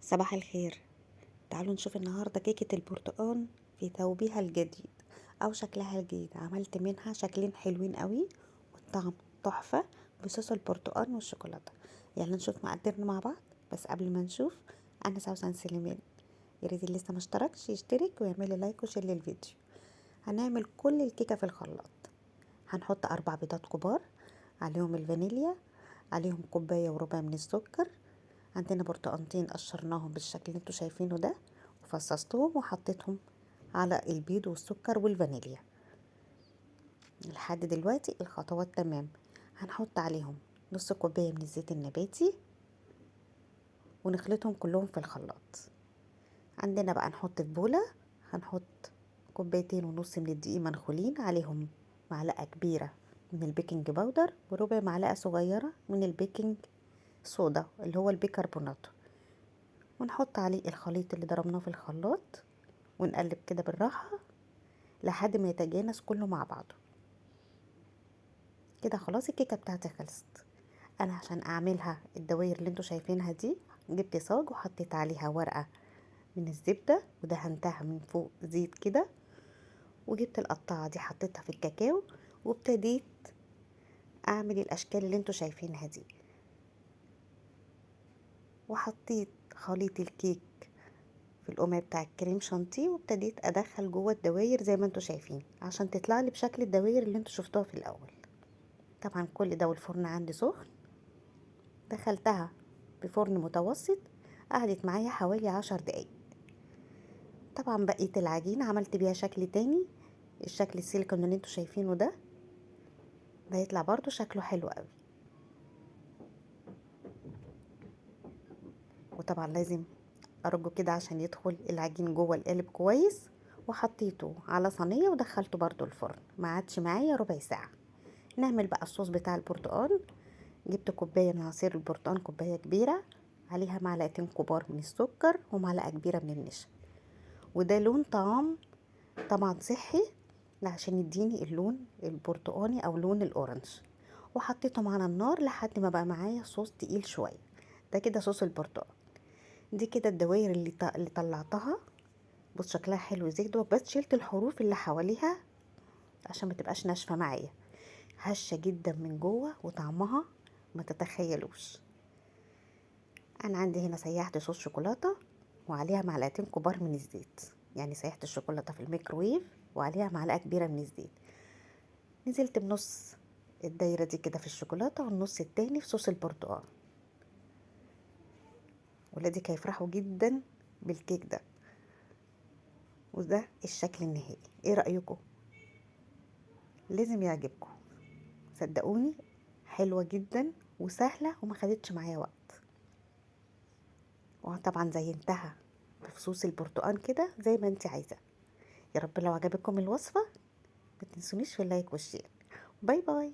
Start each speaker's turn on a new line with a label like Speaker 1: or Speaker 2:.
Speaker 1: صباح الخير. تعالوا نشوف النهاردة كيكة البرتقال في ثوبها الجديد او شكلها الجديد. عملت منها شكلين حلوين قوي والطعم تحفة بصوص البرتقال والشوكولاتة. يلا نشوف مقاديرنا مع بعض. بس قبل ما نشوف، انا سوسن سليمان، ياريت اللي لسه مشتركش يشترك ويعمل لايك وشير للفيديو. هنعمل كل الكيكة في الخلاط. هنحط 4 بيضات كبار، عليهم الفانيليا، عليهم كوباية وربع من السكر. عندنا برتقانتين قشرناهم بالشكل اللي انتوا شايفينه ده، وفصصتهم وحطيتهم على البيض والسكر والفانيليا. لحد دلوقتي الخطوات تمام. هنحط عليهم نص كوباية من الزيت النباتي ونخلطهم كلهم في الخلاط. عندنا بقى نحط في بولة، هنحط كوبايتين ونص من الدقيق منخولين، عليهم معلقة كبيرة من البيكنج باودر وربع معلقة صغيرة من البيكنج صودا اللي هو البيكربونات، ونحط عليه الخليط اللي ضربناه في الخلاط ونقلب كده بالراحة لحد ما يتجانس كله مع بعضه. كده خلاص الكيكة بتاعتي خلصت. انا عشان اعملها الدوائر اللي انتوا شايفينها دي، جبت صاج وحطيت عليها ورقة من الزبدة ودهنتها من فوق زيت كده، وجبت القطاعة دي حطيتها في الكاكاو وابتديت اعمل الاشكال اللي انتوا شايفينها دي. وحطيت خليط الكيك في القمع بتاع الكريم شانتيه وابتديت ادخل جوه الدواير زي ما انتوا شايفين عشان تطلع لي بشكل الدواير اللي انتوا شفتوها في الاول. طبعا كل ده والفرن عندي سخن. دخلتها بفرن متوسط، قعدت معايا حوالي 10 دقايق. طبعا بقية العجين عملت بيها شكل تاني، الشكل السيليكون اللي انتوا شايفينه ده هيطلع برضو شكله حلو قوي. وطبعا لازم ارجه كده عشان يدخل العجين جوه القالب كويس. وحطيته على صينيه ودخلته برضو الفرن، ما عادش معايا ربع ساعه. نعمل بقى الصوص بتاع البرتقال. جبت كوبايه من عصير البرتقال، كوبايه كبيره، عليها معلقتين كبار من السكر ومعلقه كبيره من النشا. وده لون طبعا صحي عشان يديني اللون البرتقاني او لون الاورنج. وحطيتهم على النار لحد ما بقى معايا صوص تقيل شويه. ده كده صوص البرتقال. دي كده الدوائر اللي طلعتها. بص شكلها حلو ازاي دوب، بس شلت الحروف اللي حواليها عشان ما تبقاش ناشفه معايا. هشه جدا من جوه وطعمها ما تتخيلوش. انا عندي هنا سيحت صوص شوكولاته وعليها معلقتين كبار من الزيت، يعني سيحت الشوكولاته في الميكروويف وعليها معلقه كبيره من الزيت. نزلت بنص الدايره دي كده في الشوكولاته والنص التاني في صوص البرتقال. ولادي هيفرحوا جدا بالكيك ده. وده الشكل النهائي. ايه رأيكم؟ لازم يعجبكم، صدقوني حلوة جدا وسهلة وما خدتش معايا وقت. وطبعا زينتها بفصوص البرتقال كده زي ما انت عايزة. يا رب لو عجبتكم الوصفة ما تنسونيش في اللايك والشير. باي باي.